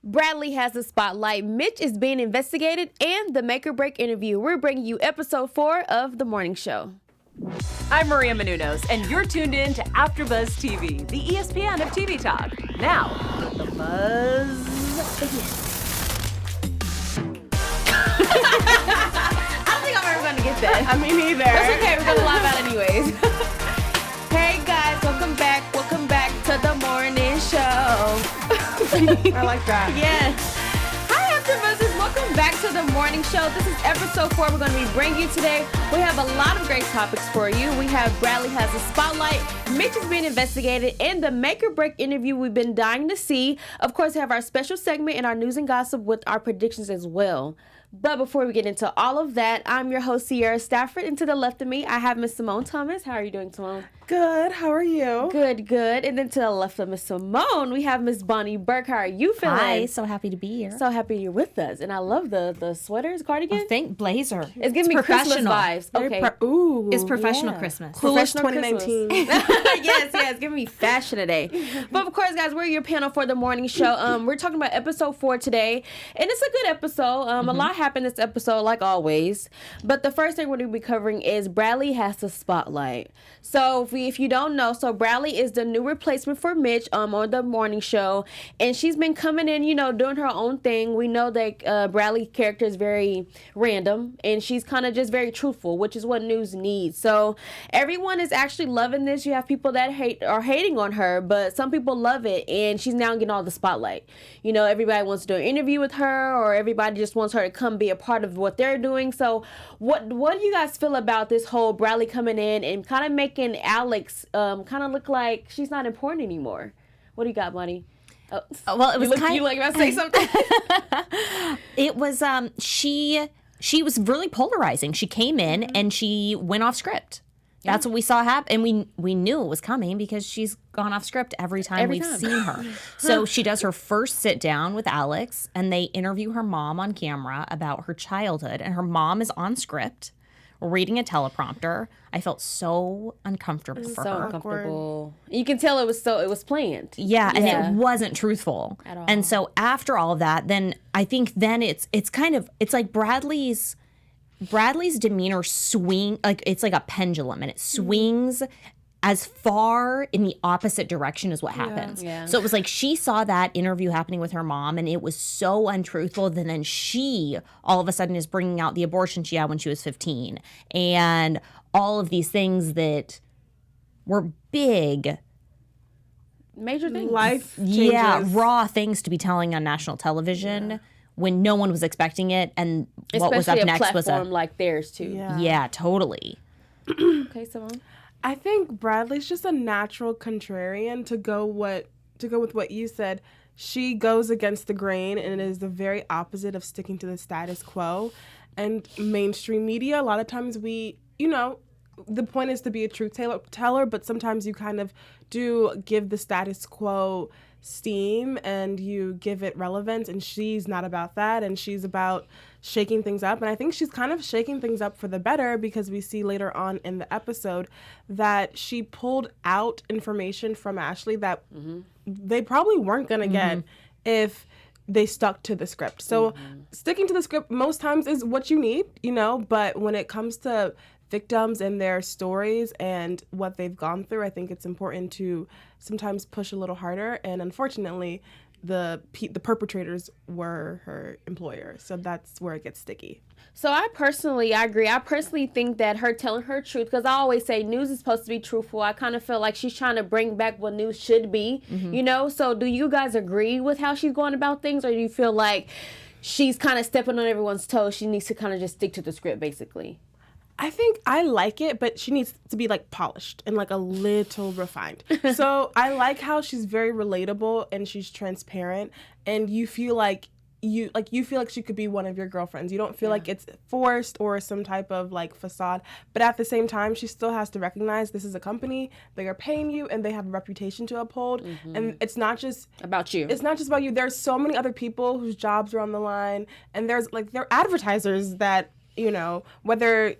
Bradley has the spotlight, Mitch is being investigated, and the Make or Break interview. We're bringing you episode 4 of The Morning Show. I'm Maria Menounos, and you're tuned in to AfterBuzz TV, the ESPN of TV talk. Now, let the buzz begin. I don't think I'm ever going to get that. I mean, neither. That's okay, we're going to live out anyways. Hey guys, welcome back to The Morning Show. I like that. Yes. Hi, AfterBuzzers. Welcome back to The Morning Show. This is episode 4 we're going to be bringing you today. We have a lot of great topics for you. We have Bradley has the spotlight, Mitch is being investigated, and the Make or Break interview we've been dying to see. Of course, we have our special segment and our news and gossip with our predictions as well. But before we get into all of that, I'm your host, Sierra Stafford, and to the left of me, I have Miss Simone Thomas. How are you doing, Simone? Good. How are you? Good. And then to the left of Miss Simone, we have Miss Bonny Burke. How are you feeling? Hi, so happy to be here. So happy you're with us. And I love the sweaters, cardigan. Blazer. It's giving me Christmas vibes. Okay. Ooh. It's professional Christmas. Professional 2019. yes, it's giving me fashion today. But of course, guys, we're your panel for the morning show. We're talking about episode 4 today. And it's a good episode. A lot happened this episode, like always. But the first thing we're going to be covering is Bradley has the spotlight. So if you don't know, so Bradley is the new replacement for Mitch on the morning show, and she's been coming in, doing her own thing. We know that Bradley's character is very random, and she's kind of just very truthful, which is what news needs. So everyone is actually loving this. You have people that are hating on her, but some people love it, and she's now getting all the spotlight. Everybody wants to do an interview with her, or everybody just wants her to come be a part of what they're doing. So what do you guys feel about this whole Bradley coming in and kind of making Alex kind of look like she's not important anymore? What do you got, Bonnie? Oh. Well, it was you like about to say something? It was she was really polarizing. She came in and she went off script. That's what we saw happen, and we knew it was coming because she's gone off script every time we've seen her. So she does her first sit down with Alex, and they interview her mom on camera about her childhood, and her mom is on script, reading a teleprompter. I felt so uncomfortable for her. So uncomfortable. You can tell it was planned. Yeah, and it wasn't truthful at all. And so after all of that, then I think it's like Bradley's demeanor it's like a pendulum, and it swings as far in the opposite direction as what happens. Yeah. So it was like she saw that interview happening with her mom, and it was so untruthful. And then she all of a sudden is bringing out the abortion she had when she was 15, and all of these things that were big, major things. Life changes. yeah, raw things to be telling on national television. When no one was expecting it, and what was up next was a platform like theirs too. Yeah, totally. Okay, Simone. I think Bradley's just a natural contrarian to go with what you said. She goes against the grain, and it is the very opposite of sticking to the status quo. And mainstream media, a lot of times the point is to be a truth teller, but sometimes you kind of do give the status quo steam and you give it relevance, and she's not about that, and she's about shaking things up. And I think she's kind of shaking things up for the better, because we see later on in the episode that she pulled out information from Ashley that they probably weren't going to get if they stuck to the script. So sticking to the script most times is what you need, but when it comes to victims and their stories and what they've gone through, I think it's important to sometimes push a little harder. And unfortunately, the perpetrators were her employer. So that's where it gets sticky. So I agree. I personally think that her telling her truth, because I always say news is supposed to be truthful. I kind of feel like she's trying to bring back what news should be, So do you guys agree with how she's going about things, or do you feel like she's kind of stepping on everyone's toes? She needs to kind of just stick to the script, basically. I think I like it, but she needs to be polished and a little refined. So I like how she's very relatable and she's transparent, and you feel like she could be one of your girlfriends. You don't feel like it's forced or some type of facade, but at the same time, she still has to recognize this is a company, they are paying you, and they have a reputation to uphold. And it's not just about you. It's not just about you. There's so many other people whose jobs are on the line, and there are advertisers that, whether,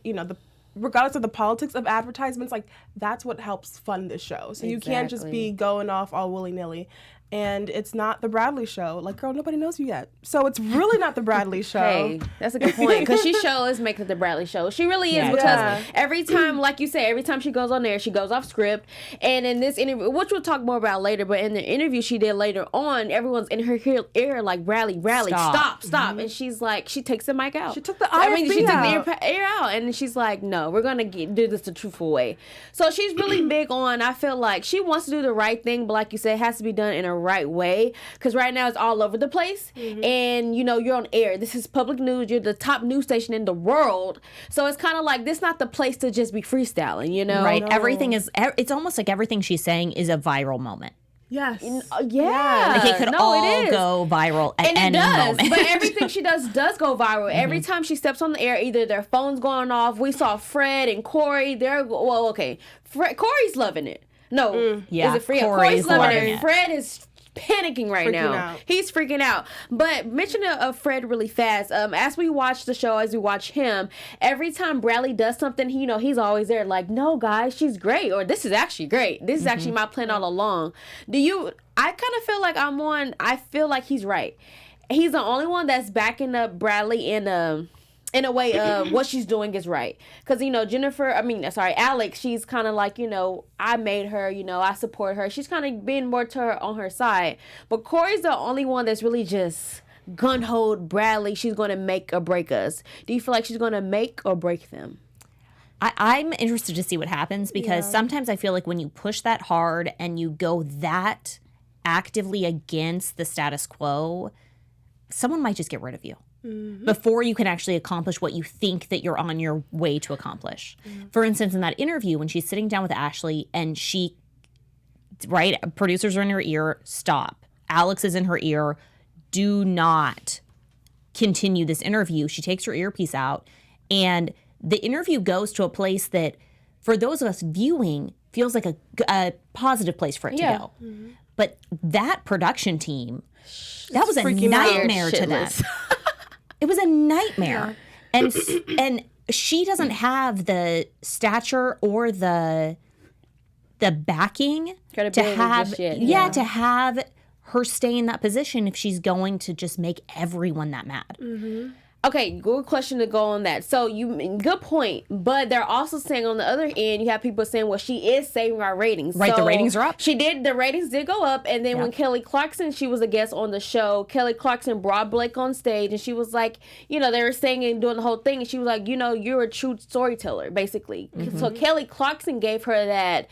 regardless of the politics of advertisements, that's what helps fund the show. So you can't just be going off all willy-nilly. and it's not the Bradley show. Like, girl, nobody knows you yet. So it's really not the Bradley show. Hey, that's a good point. Because she is making the Bradley show. She really is, because every time, like you say, every time she goes on there, she goes off script. And in this interview, which we'll talk more about later, but in the interview she did later on, everyone's in her ear like, Bradley, stop. And she's like, she takes the mic out. She took the she out. took the ear out. And she's like, no, we're going to do this the truthful way. So she's really big on, I feel like she wants to do the right thing, but like you said, it has to be done in a right way, because right now it's all over the place. And you're on air, this is public news, you're the top news station in the world, so it's kind of like this not the place to just be freestyling, right? Everything is, it's almost like everything she's saying is a viral moment. Yes. Yeah. Like it could all go viral at any moment. But everything she does go viral. Every time she steps on the air, either their phone's going off. We saw Fred and Corey. Corey's loving it. No. Is it Fred? Corey's loving it. Fred is panicking right now. Out. He's freaking out. But mention of Fred really fast. As we watch the show, as we watch him, every time Bradley does something, he's always there like, no, guys, she's great. Or this is actually great. This is actually my plan all along. I kind of feel like I feel like he's right. He's the only one that's backing up Bradley in a way, what she's doing is right. Because, Alex, she's kind of like, I made her, I support her. She's kind of being more on her side. But Corey's the only one that's really just gun-ho Bradley. She's going to make or break us. Do you feel like she's going to make or break them? I'm interested to see what happens, because sometimes I feel like when you push that hard and you go that actively against the status quo, someone might just get rid of you. Before you can actually accomplish what you think that you're on your way to accomplish. For instance, in that interview, when she's sitting down with Ashley and producers are in her ear, stop. Alex is in her ear, do not continue this interview. She takes her earpiece out, and the interview goes to a place that, for those of us viewing, feels like a positive place for it to go. But that production team, that was a nightmare to them. It was a nightmare. And she doesn't have the stature or the backing to have to have her stay in that position if she's going to just make everyone that mad. Okay, good question to go on that. So good point, but they're also saying on the other end, you have people saying, well, she is saving our ratings. Right, so the ratings are up. The ratings did go up, and then when Kelly Clarkson, she was a guest on the show, Kelly Clarkson brought Blake on stage, and she was like, they were saying and doing the whole thing, and she was like, you're a true storyteller, basically. So Kelly Clarkson gave her that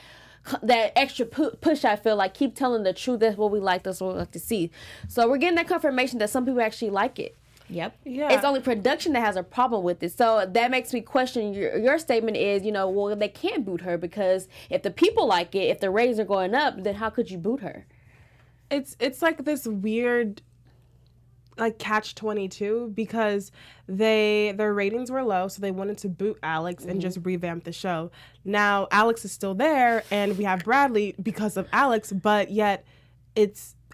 extra push, I feel like, keep telling the truth, that's what we like, that's what we like to see. So we're getting that confirmation that some people actually like it. Yep. Yeah. It's only production that has a problem with it. So that makes me question your statement is, well, they can't boot her, because if the people like it, if the ratings are going up, then how could you boot her? It's like this weird, like, catch-22, because their ratings were low, so they wanted to boot Alex and just revamp the show. Now Alex is still there, and we have Bradley because of Alex, but yet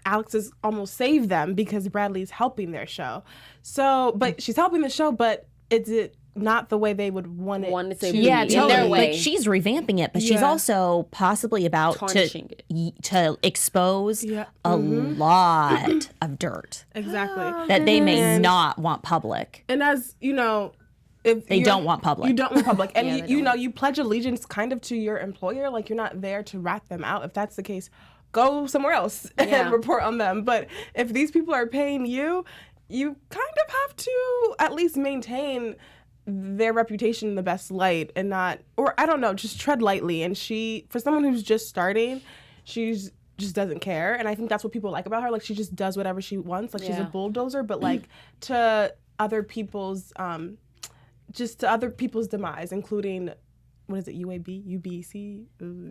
Alex has almost saved them because Bradley's helping their show. So, but she's helping the show, but is it not the way they would want it to be? Yeah, totally. Their way. Like, she's revamping it, but she's also possibly about to expose a lot of dirt. Exactly. That they may not want public. And as you know, if they don't want public. You don't want public. And you pledge allegiance kind of to your employer. Like, you're not there to rat them out. If that's the case, go somewhere else and report on them. But if these people are paying you kind of have to at least maintain their reputation in the best light, and not, or I don't know, just tread lightly. And for someone who's just starting, she's just doesn't care. And I think that's what people like about her. Like, she just does whatever she wants. Like, she's a bulldozer, but like to other people's demise, including, what is it, UAB, UBC?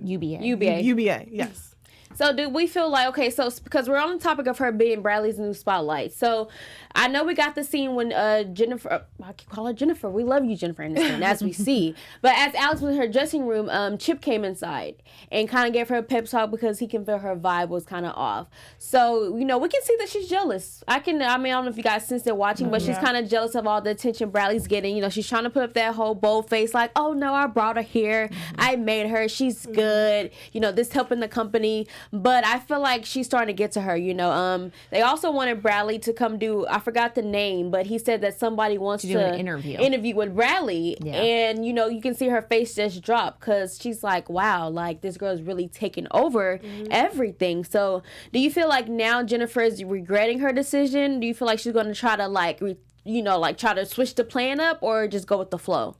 UBA, yes. So do we feel like, okay, so because we're on the topic of her being Bradley's new spotlight. So I know we got the scene when Jennifer, I keep calling her Jennifer. We love you, Jennifer Aniston, as we see. But as Alex was in her dressing room, Chip came inside and kind of gave her a pep talk because he can feel her vibe was kind of off. So, we can see that she's jealous. I don't know if you guys sense they're watching, but she's kind of jealous of all the attention Bradley's getting. She's trying to put up that whole bold face like, oh no, I brought her here. I made her. She's good. This helping the company. me, but I feel like she's starting to get to her, you know. They also wanted Bradley to come do, I forgot the name, but he said that somebody wants to do an interview with Bradley. Yeah. And, you know, you can see her face just drop because she's like, wow, like this girl's really taking over everything. So do you feel like now Jennifer is regretting her decision? Do you feel like she's going to try to like, try to switch the plan up or just go with the flow?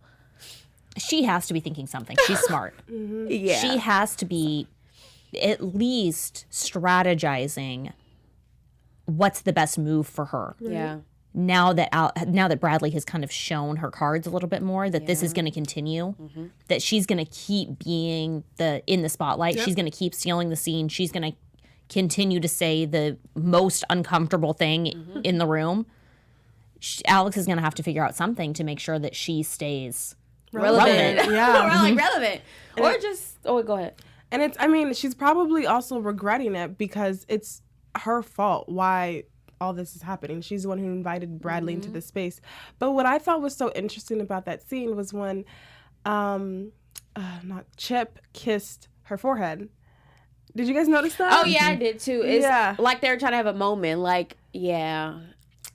She has to be thinking something. She's smart. Yeah. She has to be at least strategizing what's the best move for her. Yeah. Now that Bradley has kind of shown her cards a little bit more, that this is going to continue, that she's going to keep being in the spotlight. She's going to keep stealing the scene. She's going to continue to say the most uncomfortable thing in the room. Alex is going to have to figure out something to make sure that she stays relevant. Yeah. Relevant. Or just, go ahead. And it's, I mean, she's probably also regretting it because it's her fault why all this is happening. She's the one who invited Bradley into this space. But what I thought was so interesting about that scene was when Chip kissed her forehead. Did you guys notice that? Oh, yeah, I did too. It's like they were trying to have a moment. Like, yeah.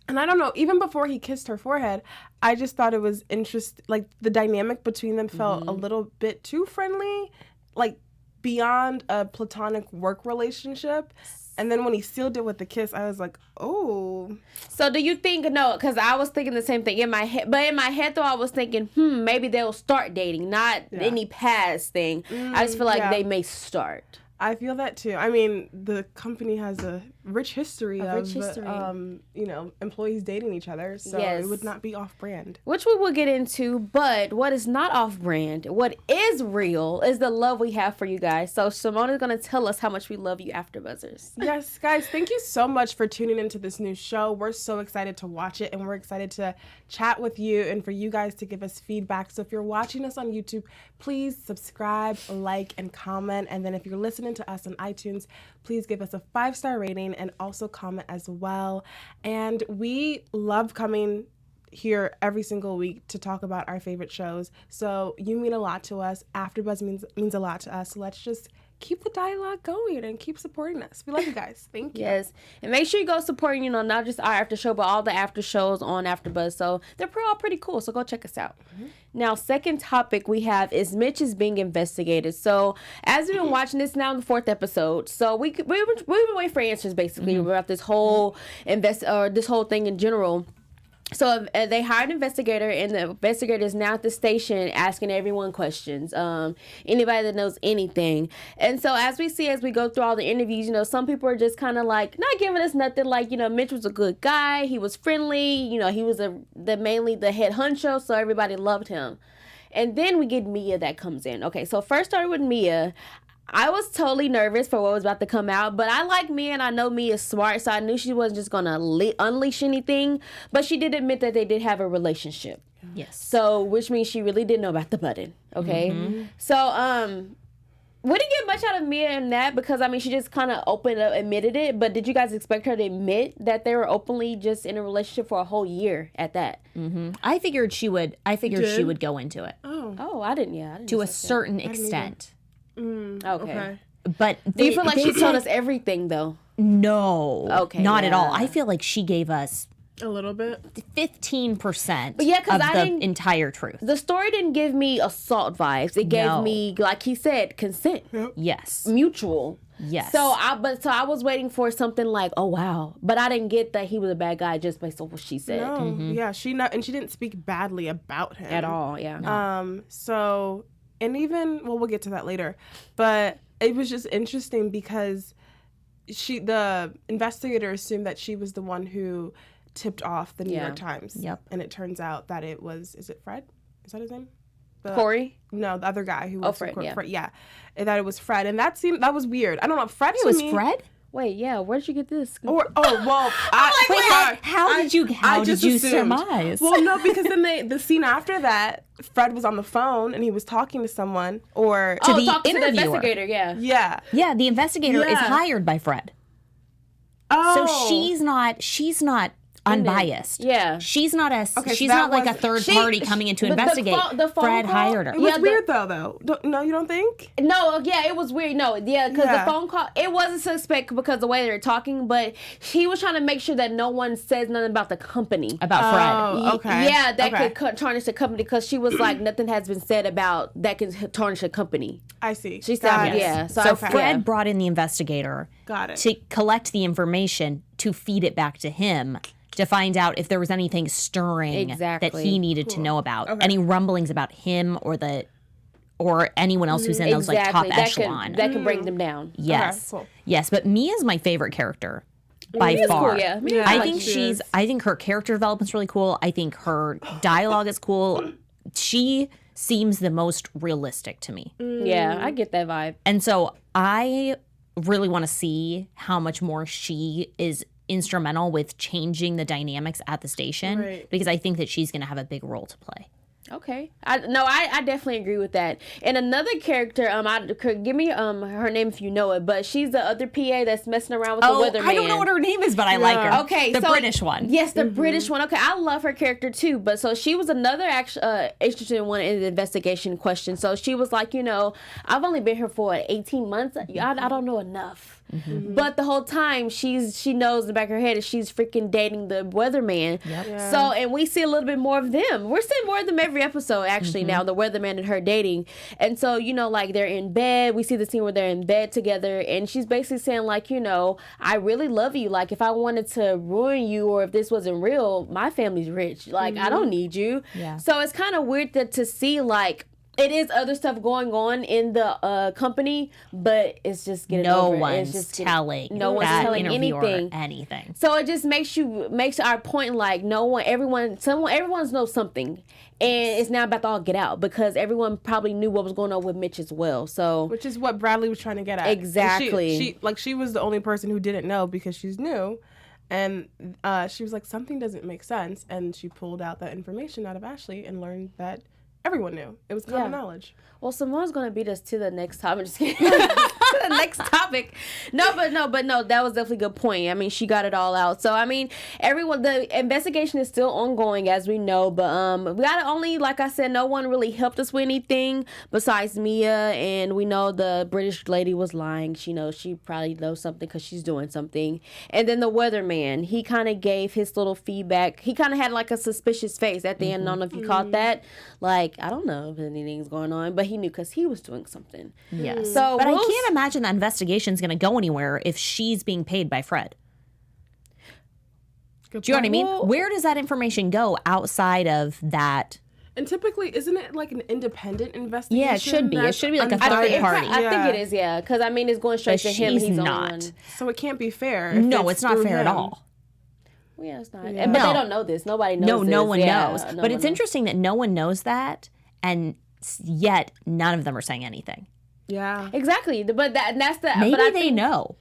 And I don't know, even before he kissed her forehead, I just thought it was interesting. Like, the dynamic between them felt a little bit too friendly, like, beyond a platonic work relationship. And then when he sealed it with the kiss, I was like, oh. So do you think, no, because I was thinking the same thing in my head. But in my head, though, I was thinking, maybe they'll start dating, not any past thing. I just feel like they may start. I feel that too. I mean, the company has a rich history of employees dating each other, so it would not be off-brand. Which we will get into, but what is not off-brand, what is real, is the love we have for you guys. So Simone is going to tell us how much we love you, AfterBuzzers. Yes, guys, thank you so much for tuning into this new show. We're so excited to watch it, and we're excited to chat with you and for you guys to give us feedback. So if you're watching us on YouTube, please subscribe, like, and comment. And then if you're listening to us on iTunes, please give us a 5-star rating and also comment as well. And we love coming here every single week to talk about our favorite shows. So you mean a lot to us. AfterBuzz means a lot to us. So let's just keep the dialogue going and keep supporting us. We love you guys. Thank you. Yes. And make sure you go supporting, not just our after show, but all the after shows on AfterBuzz. So they're all pretty cool. So go check us out. Now, second topic we have is Mitch is being investigated. So as we've been watching this now in the 4th episode, so we've been waiting for answers basically about this whole this whole thing in general. So they hired an investigator, and the investigator is now at the station asking everyone questions, anybody that knows anything. And so as we go through all the interviews, some people are just kind of like not giving us nothing. Like, Mitch was a good guy. He was friendly. He was mainly the head honcho, so everybody loved him. And then we get Mia that comes in. Okay, so first started with Mia. I was totally nervous for what was about to come out, but I like Mia and I know Mia's smart, so I knew she wasn't just going to unleash anything, but she did admit that they did have a relationship. Yes. So, which means she really did know about the button, okay? So, we didn't get much out of Mia in that because, she just kind of opened up, admitted it, but did you guys expect her to admit that they were openly just in a relationship for a whole year at that? I figured she would go into it. Oh, I didn't to a certain extent. Okay. But do you feel like she told us everything, though? No. Okay. Not at all. I feel like she gave us a little bit, 15% but yeah, of the entire truth. The story didn't give me assault vibes. It gave me, like he said, consent. Yes. Mutual. Yes. So I was waiting for something like, oh wow, but I didn't get that he was a bad guy just based on what she said. No. Yeah, she didn't speak badly about him at all. Yeah. So. And even, we'll get to that later, but it was just interesting because the investigator assumed that she was the one who tipped off the New York Times. Yep. And it turns out that it was, is it Fred? Is that his name? Corey? No, the other guy who was Fred, Fred. Yeah. And that it was Fred. And that was weird. I don't know. Fred it was Fred? Wait, yeah. Where did you get this? How did you surmise? Well, no, because then the scene after that, Fred was on the phone and he was talking to someone or to the talking interviewer. To the investigator. Yeah. Yeah. The investigator is hired by Fred. Oh. So she's not unbiased. Yeah. She's not a so she's that not like a was- third She- party coming in to the investigate. phone Fred call- hired her. It was Yeah, weird though. No, you don't think? No, yeah, it was weird. No, yeah, because Yeah. the phone call, it wasn't suspect because the way they were talking, but he was trying to make sure that no one says nothing about the company. About Fred. Oh, okay. Yeah, that Okay. could tarnish the company because she was like, nothing has been said about that could tarnish a company. I see. She Got said, it. yeah. So, So I- Fred yeah. brought in the investigator Got it. to collect the information to feed it back to him to find out if there was anything stirring that Exactly. he needed to know about. Any rumblings about him or anyone else who's in those like top that echelon. that could bring them down. Yes. Okay, cool. Yes, but Mia's my favorite character by Mia's far. cool, yeah. Mia's I like think she is. I think her character development's really cool. I think her dialogue is cool. She seems the most realistic to me. Yeah, I get that vibe. And so I really want to see how much more she is instrumental with changing the dynamics at the station Right. because I think that she's going to have a big role to play. Okay. I definitely agree with that. And another character, give me her name if you know it, but she's the other PA that's messing around with the weatherman. I don't know what her name is, but I like her. Okay, the so- British one. Yes, the British one. Okay, I love her character too. But so she was another interesting one in the investigation question. So she was like, I've only been here for 18 months. I don't know enough. But the whole time she knows in the back of her head that she's freaking dating the weatherman. Yep. Yeah. So and we see a little bit more of them. We're seeing more of them every episode actually now. The weatherman and her dating, and so like they're in bed. We see the scene where they're in bed together, and she's basically saying like I really love you. Like if I wanted to ruin you or if this wasn't real, my family's rich. Like I don't need you. Yeah. So it's kind of weird to see like. It is other stuff going on in the company, but it's just getting No over. one's It's just telling no one's that telling interviewer anything. So it just makes our point like everyone knows something, and it's now about to all get out because everyone probably knew what was going on with Mitch as well. So Which is what Bradley was trying to get at. And Exactly. She was the only person who didn't know because she's new. And she was like, something doesn't make sense. And she pulled out that information out of Ashley and learned that everyone knew. It was common knowledge. Well, Simone's gonna beat us to the next topic. Just kidding. To the next topic. No, that was definitely a good point. I mean, she got it all out. So I mean, the investigation is still ongoing as we know, but we got only, like I said, no one really helped us with anything besides Mia, and we know the British lady was lying. She probably knows something because she's doing something. And then the weatherman, he kind of gave his little feedback. He kind of had like a suspicious face at the end. I don't know if you caught that. Like, I don't know if anything's going on, but he knew because he was doing something. Yes. So, But I can't imagine that investigation's going to go anywhere if she's being paid by Fred. Good Do you know what I point. mean? Well, Where does that information go outside of that? And typically, isn't it like an independent investigation? Yeah, it should be. It that's should be like a unbiased? third party. I Yeah. think it is, yeah, because I mean, it's going straight But to him. she's He's the only not. one. So it can't be fair. if No, it's not through fair at him. all. Well, yeah, it's not. Yeah. But No. they don't know this. Nobody knows. No this. one Yeah, knows. no But one it's knows. interesting that no one knows that, and yet none of them are saying anything. Yeah. Exactly, but that's the. Maybe but I they think, know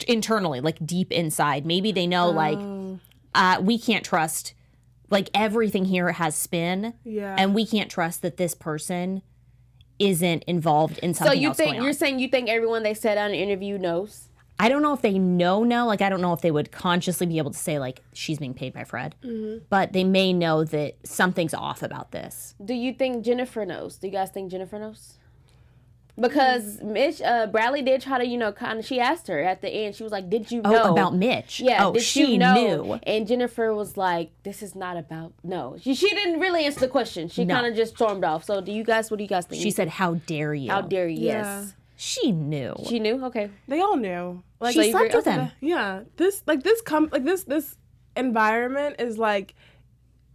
internally, like deep inside. Maybe they know, like, we can't trust. Like everything here has spin, Yeah. and we can't trust that this person isn't involved in So something you else think going on. you're saying you think everyone they said on an interview knows? I don't know if they know. Like, I don't know if they would consciously be able to say, like, she's being paid by Fred. But they may know that something's off about this. Do you think Jennifer knows? Do you guys think Jennifer knows? Because Mitch, Bradley did try to, kind of. She asked her at the end. She was like, "Did you know about Mitch? Yeah, Oh, did she you know? knew. And Jennifer was like, "This is not about no." She didn't really answer the question. She No. kind of just stormed off. So, what do you guys think? She said, "How dare you?" "How dare you?" Yeah. Yes, She knew. she knew. Okay, They all knew. Like, She you slept agree- with him. yeah. This environment is like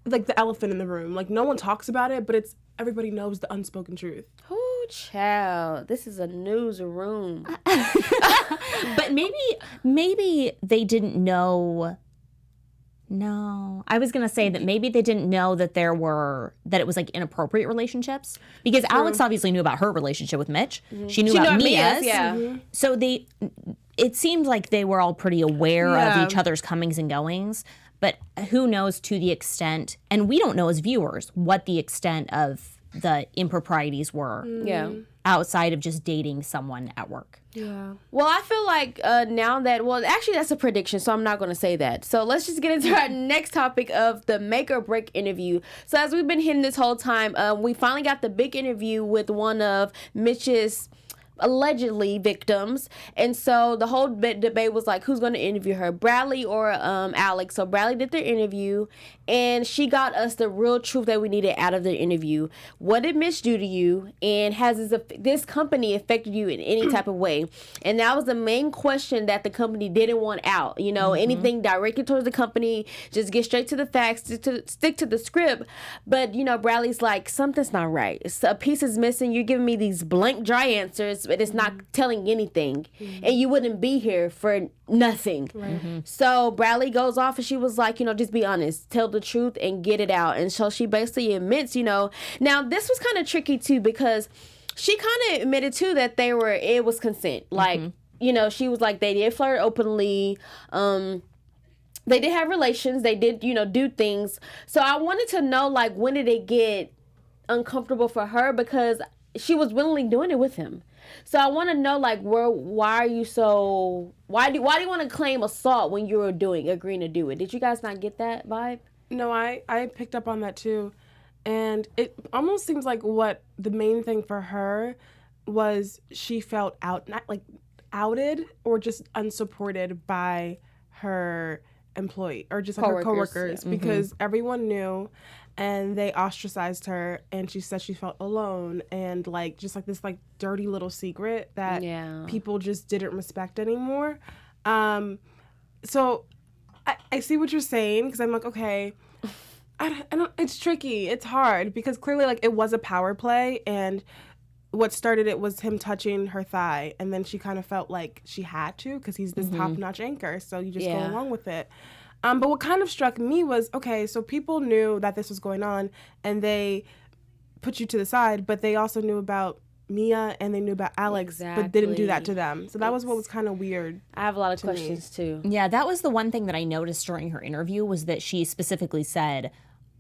the elephant in the room. Like no one talks about it, but everybody knows the unspoken truth. oh child, this is a newsroom. But maybe they didn't know. No, I was gonna say that maybe they didn't know that that it was like inappropriate relationships because Alex obviously knew about her relationship with Mitch. She knew about Mia's. yeah. So it seemed like they were all pretty aware Yeah. of each other's comings and goings, but who knows to the extent, and we don't know as viewers what the extent of the improprieties were Yeah. outside of just dating someone at work. Yeah. Well, I feel like now that, well, actually that's a prediction, so I'm not going to say that. So let's just get into our next topic of the make or break interview. So as we've been hitting this whole time, we finally got the big interview with one of Mitch's allegedly victims, and so the whole debate was like, who's going to interview her, Bradley or Alex? So Bradley did their interview, and she got us the real truth that we needed out of the interview. What did Mitch do to you, and has this company affected you in any type of way? And that was the main question that the company didn't want out. You know, anything directed towards the company, just get straight to the facts, stick to the script. But you know, Bradley's like, something's not right. A piece is missing. You're giving me these blank, dry answers, but it's not telling anything, and you wouldn't be here for nothing. So Bradley goes off, and she was like, you know, just be honest, tell the truth and get it out. And so she basically admits, you know, now this was kind of tricky too, because she kind of admitted too that it was consent. Like, you know, she was like, they did flirt openly, they did have relations, they did, you know, do things. So I wanted to know, like, when did it get uncomfortable for her, because she was willingly doing it with him. So I want to know, like, why do you want to claim assault when you were agreeing to do it? Did you guys not get that vibe? No, I picked up on that too. And it almost seems like what the main thing for her was, she felt outed or just unsupported by her employee or just like her coworkers, because everyone knew and they ostracized her, and she said she felt alone and like just like this like dirty little secret that people just didn't respect anymore. So I see what you're saying, because I'm like, okay, I don't, it's tricky, it's hard, because clearly like it was a power play, and what started it was him touching her thigh, and then she kind of felt like she had to, because he's this top-notch anchor, so you just go along with it. But what kind of struck me was, okay, so people knew that this was going on, and put you to the side, but they also knew about Mia and they knew about Alex, but didn't do that to them. So that was what was kind of weird. I have a lot of questions too. Yeah, that was the one thing that I noticed during her interview, was that she specifically said,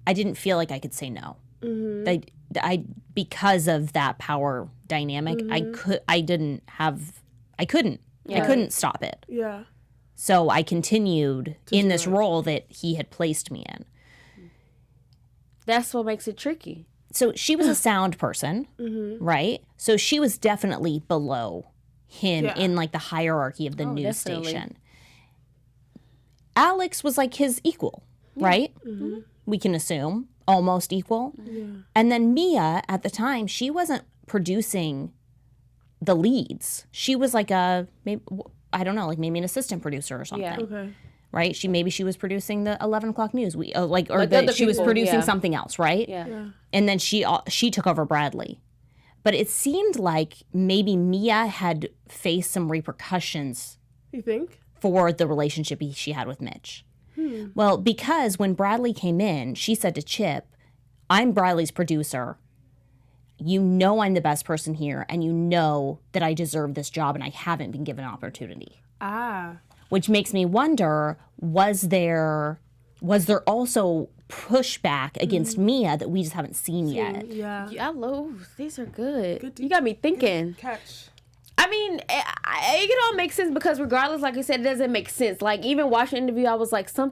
I didn't feel like I could say no. I because of that power dynamic, I couldn't stop it. Yeah. So I continued in this role that he had placed me in. That's what makes it tricky. So she was a sound person, right? So she was definitely below him in like the hierarchy of the news station. Alex was like his equal, right? We can assume almost equal. And then Mia at the time, she wasn't producing the leads. She was like maybe an assistant producer or something. Yeah. Okay. Right? She was producing the 11 o'clock news. She was people, producing something else, right? Yeah. And then she took over Bradley. But it seemed like maybe Mia had faced some repercussions. You think? For the relationship she had with Mitch. Well, because when Bradley came in, she said to Chip, I'm Bradley's producer. You know I'm the best person here, and you know that I deserve this job, and I haven't been given an opportunity. Which makes me wonder, was there also pushback against Mia that we just haven't seen yet? Yeah. I love these are good. You got me thinking. Catch. I mean, it all makes sense, because regardless, like I said, it doesn't make sense. Like, even watching the interview, I was like, I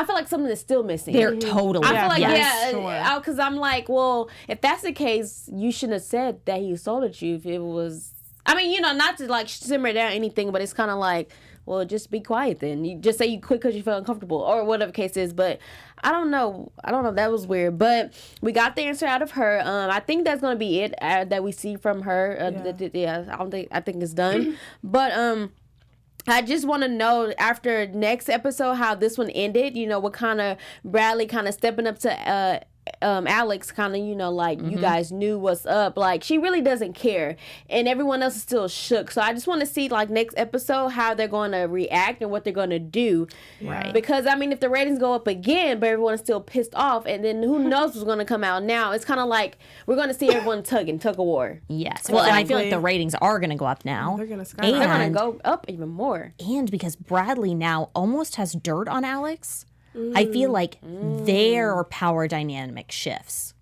feel like something is still missing. They're totally. I feel like, sure. Because I'm like, well, if that's the case, you shouldn't have said that he assaulted you if it was, I mean, you know, not to like simmer down anything, but it's kind of like, well, just be quiet then. You just say you quit because you felt uncomfortable or whatever the case is. But I don't know. That was weird. But we got the answer out of her. I think that's going to be it that we see from her. I think it's done. But I just want to know, after next episode, how this one ended. You know, what kind of Bradley kind of stepping up to Alex, kind of, you know, like, you guys knew what's up. Like, she really doesn't care, and everyone else is still shook. So I just want to see, like, next episode, how they're going to react and what they're going to do. Right. Because, I mean, if the ratings go up again, but everyone's still pissed off, and then who knows what's going to come out now. It's kind of like we're going to see everyone tug of war. Yes. Well, and I feel like the ratings are going to go up now. They're going to skyrocket. They're going to go up even more. And because Bradley now almost has dirt on Alex, I feel like their power dynamic shifts.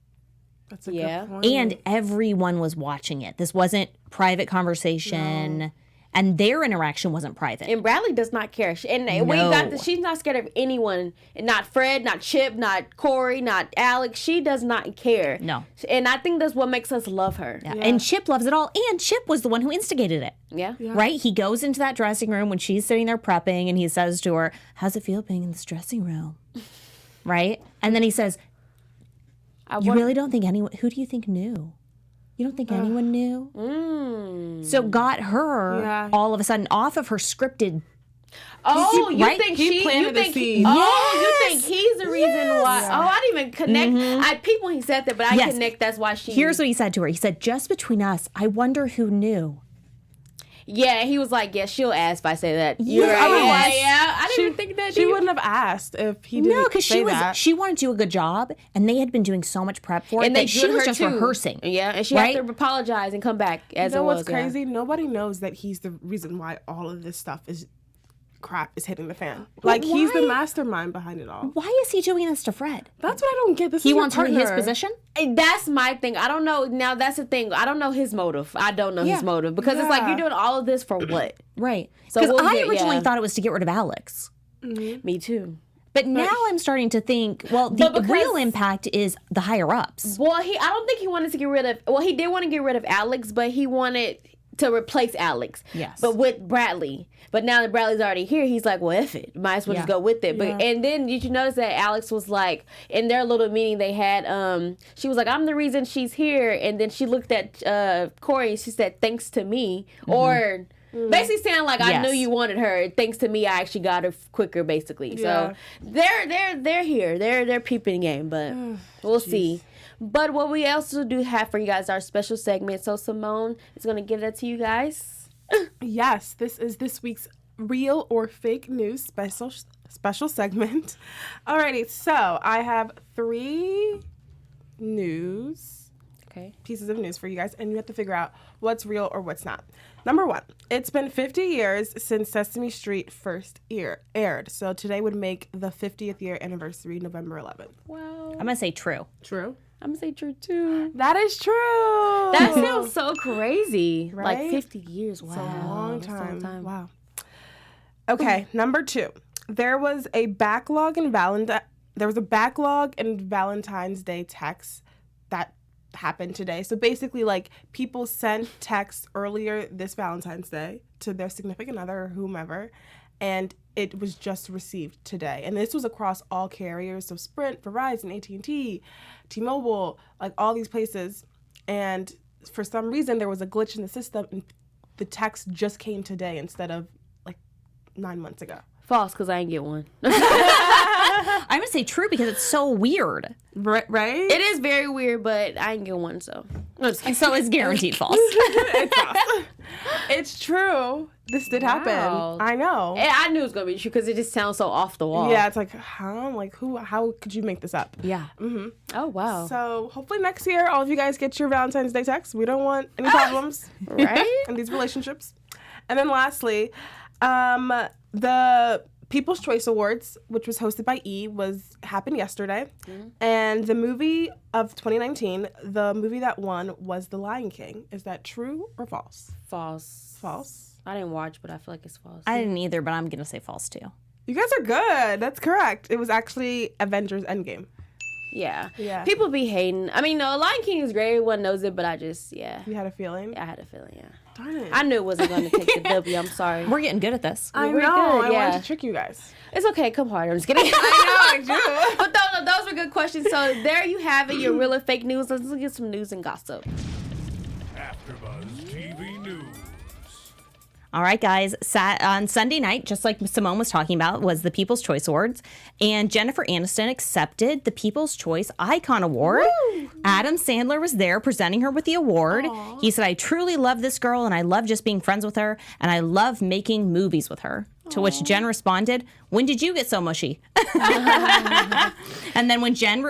That's a Yeah. good point. And everyone was watching it. This wasn't private conversation. And their interaction wasn't private. And Bradley does not care. She's not scared of anyone. Not Fred, not Chip, not Corey, not Alex. She does not care. No. And I think that's what makes us love her. Yeah. And Chip loves it all. And Chip was the one who instigated it. Yeah. Right? He goes into that dressing room when she's sitting there prepping and he says to her, how's it feel being in this dressing room? Right? And then he says, you really don't think anyone, who do you think knew? You don't think anyone knew? So got her all of a sudden off of her scripted. Oh, you right? think He planted the seed. You think he's the reason why? Oh, I didn't even connect. I peeped when he said that, but I connect. That's why she. Here's what he said to her. He said, just between us, I wonder who knew. Yeah, he was like, yeah, she'll ask if I say that. Yeah. You're right. Yeah. I didn't even think that. She wouldn't have asked if he didn't No, because say that. she wanted to do a good job, and they had been doing so much prep for it And they that she drilled was her just too. rehearsing. Yeah, and she right? had to apologize and come back as You know it was. what's crazy? Nobody knows that he's the reason why all of this stuff is crap is hitting the fan. Like, he's the mastermind behind it all. Why is he doing this to Fred? That's what I don't get. This He is your wants her in his partner. position? And that's my thing. I don't know. Now, that's the thing. I don't know his motive. I don't know his motive. Because it's like, you're doing all of this for what? Right. So Because we'll I get- originally thought it was to get rid of Alex. Me too. But now I'm starting to think, well, the because- real impact is the higher ups. Well, I don't think he wanted to get rid of. Well, he did want to get rid of Alex, but he wanted to replace Alex. Yes. But with Bradley. But now that Bradley's already here, he's like, well, F it. Might as well just go with it. But and then did you notice that Alex was like, in their little meeting they had, she was like, I'm the reason she's here. And then she looked at Corey and she said, thanks to me. Or basically saying like, I knew you wanted her. Thanks to me, I actually got her quicker, basically. Yeah. So they're here. They're peeping game, but we'll see. But what we also do have for you guys, our special segment. So Simone is going to give that to you guys. Yes, this is this week's real or fake news special segment. Alrighty, so I have 3 pieces of news for you guys, and you have to figure out what's real or what's not. Number 1, it's been 50 years since Sesame Street first aired. So today would make the 50th year anniversary, November 11th. Wow. I'm going to say true. True? I'm going to say true too. That is true. That sounds so crazy. Right? Like 50 years. Wow. It's a long That's a time. Wow. Okay, number 2. There was a backlog in Valentine's Day texts that happened today. So basically, like, people sent texts earlier this Valentine's Day to their significant other or whomever, and it was just received today. And this was across all carriers, so Sprint, Verizon, AT&T, T-Mobile, like all these places. And for some reason, there was a glitch in the system, and the text just came today instead of like 9 months ago. False, because I ain't get one. I'm going to say true because it's so weird. Right? It is very weird, but I ain't get one, so. So it's guaranteed false. It's true. This did happen. I know. And I knew it was going to be true because it just sounds so off the wall. Yeah, it's like, huh? Like, how could you make this up? Yeah. Oh, wow. So hopefully next year, all of you guys get your Valentine's Day text. We don't want any problems Right? in these relationships. And then lastly, the People's Choice Awards, which was hosted by E, happened yesterday. And the movie of 2019, the movie that won was The Lion King. Is that true or false? False. False. I didn't watch, but I feel like it's false. I didn't either, but I'm going to say false too. You guys are good. That's correct. It was actually Avengers Endgame. Yeah. Yeah. People be hating. I mean, no, Lion King is great. Everyone knows it, but I just, You had a feeling? I had a feeling, yeah. Darn it. I knew it wasn't going to take the W. I'm sorry. We're getting good at this. I know. we're good, I yeah. wanted to trick you guys. It's okay. Come harder. I'm just kidding. I know, I do. But those were good questions. So there you have it, your real or fake news. Let's look at some news and gossip. AfterBuzz TV News. All right, guys. On Sunday night, just like Simone was talking about, was the People's Choice Awards. And Jennifer Aniston accepted the People's Choice Icon Award. Woo! Adam Sandler was there presenting her with the award. Aww. He said, I truly love this girl, and I love just being friends with her, and I love making movies with her. To which Jen responded, when did you get so mushy? And then when Jen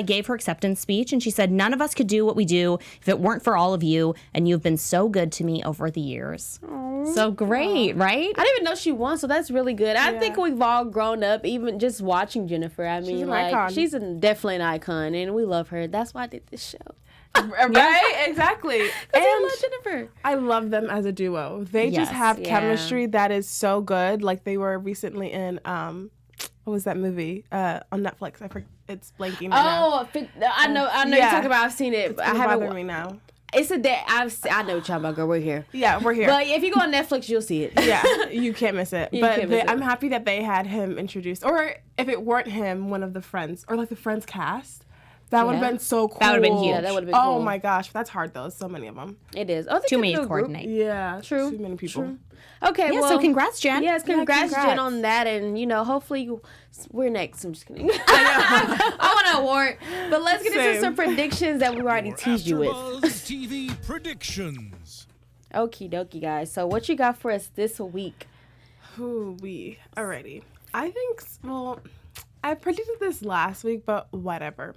gave her acceptance speech, and she said, none of us could do what we do if it weren't for all of you, and you've been so good to me over the years. Oh, So great, right? I didn't even know she won, so that's really good. I think we've all grown up, even just watching Jennifer. I mean, she's definitely an icon, and we love her. That's why I did this show. Right? Exactly. And I love Jennifer. I love them as a duo. They just have chemistry that is so good. Like they were recently in what was that movie on Netflix? I forget. It's blanking right now. I know you're talking about. I've seen it. It's I haven't bothering me now. It's a day. I know what you're talking about, girl. We're here. Yeah, we're here. But if you go on Netflix, you'll see it. Yeah, you can't miss it. I'm happy that they had him introduced. Or if it weren't him, one of the Friends, or like the Friends cast. That would have been so cool. That would have been huge. Yeah, that would have been cool. Oh my gosh, that's hard though. So many of them. It is. Too many to coordinate. Yeah, True. Too many people. True. Okay, Yeah, well. so congrats, Jen. Yes, congrats, Jen, on that. And, hopefully we're next. I'm just kidding. I want an award. But let's get into some predictions that we already teased you with. AfterBuzz TV predictions. Okie dokie, guys. So what you got for us this week? Alrighty. I think, I predicted this last week, but whatever.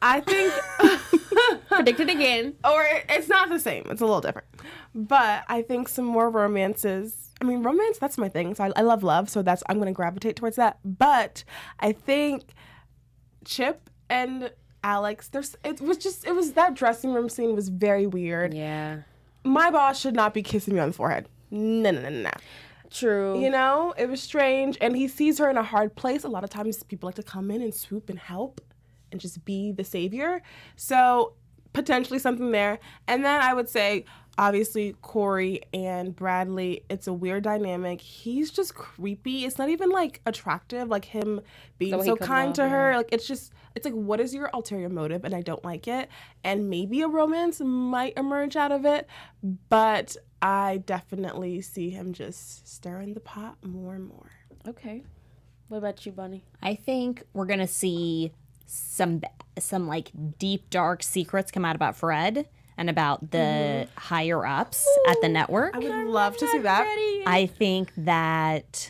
I think... Predicted again. Or it's not the same. It's a little different. But I think some more romances. I mean, romance, that's my thing. So I love love. So I'm going to gravitate towards that. But I think Chip and Alex, it was that dressing room scene was very weird. Yeah. My boss should not be kissing me on the forehead. No. True. It was strange. And he sees her in a hard place. A lot of times people like to come in and swoop and help and just be the savior. So potentially something there. And then I would say, obviously, Corey and Bradley, it's a weird dynamic. He's just creepy. It's not even like attractive, like him being so kind to her. Like it's like, what is your ulterior motive? And I don't like it. And maybe a romance might emerge out of it. But I definitely see him just stirring the pot more and more. Okay. What about you, Bonnie? I think we're going to see some like deep, dark secrets come out about Fred and about the higher ups at the network. I would love to see that. I think that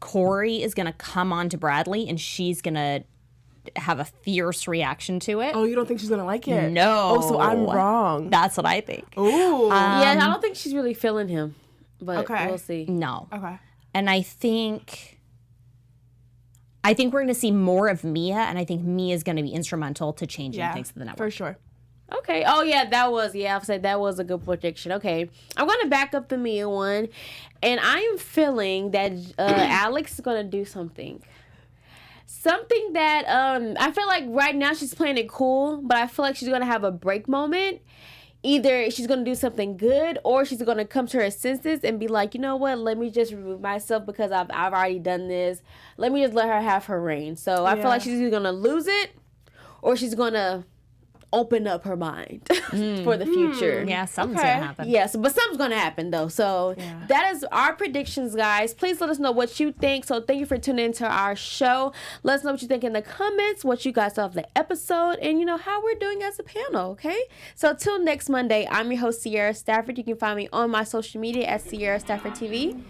Corey is going to come on to Bradley and she's going to have a fierce reaction to it. Oh, you don't think she's going to like it? No. Oh, so I'm wrong. That's what I think. Ooh. Yeah, I don't think she's really feeling him. But we'll see. No. Okay. And I think we're going to see more of Mia, and I think Mia is going to be instrumental to changing things to the network. For sure. Okay. Oh, yeah, I'll say that was a good prediction. Okay. I'm going to back up the Mia one, and I am feeling that Alex is going to do something. Something that I feel like right now she's playing it cool, but I feel like she's going to have a break moment. Either she's going to do something good or she's going to come to her senses and be like, you know what, let me just remove myself because I've already done this. Let me just let her have her reign. So I feel like she's either going to lose it or she's going to open up her mind for the future. Yeah, something's going to happen. Yes, but something's going to happen, though. So that is our predictions, guys. Please let us know what you think. So thank you for tuning into our show. Let us know what you think in the comments, what you guys thought of the episode, and, how we're doing as a panel, okay? So till next Monday, I'm your host, Sierra Stafford. You can find me on my social media at Sierra Stafford TV.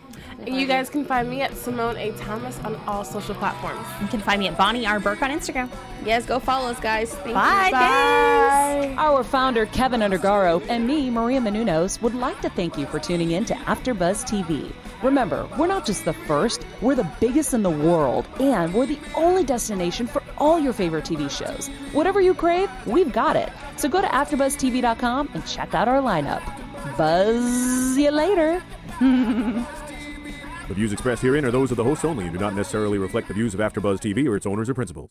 You guys can find me at Simone Thomas on all social platforms. You can find me at Bonny Burke on Instagram. Yes, go follow us, guys. Thank Bye. you. Bye. Our founder, Keven Undergaro, and me, Maria Menounos, would like to thank you for tuning in to AfterBuzz TV. Remember, we're not just the first, we're the biggest in the world, and we're the only destination for all your favorite TV shows. Whatever you crave, we've got it. So go to AfterBuzzTV.com and check out our lineup. Buzz you later. The views expressed herein are those of the hosts only and do not necessarily reflect the views of AfterBuzz TV or its owners or principals.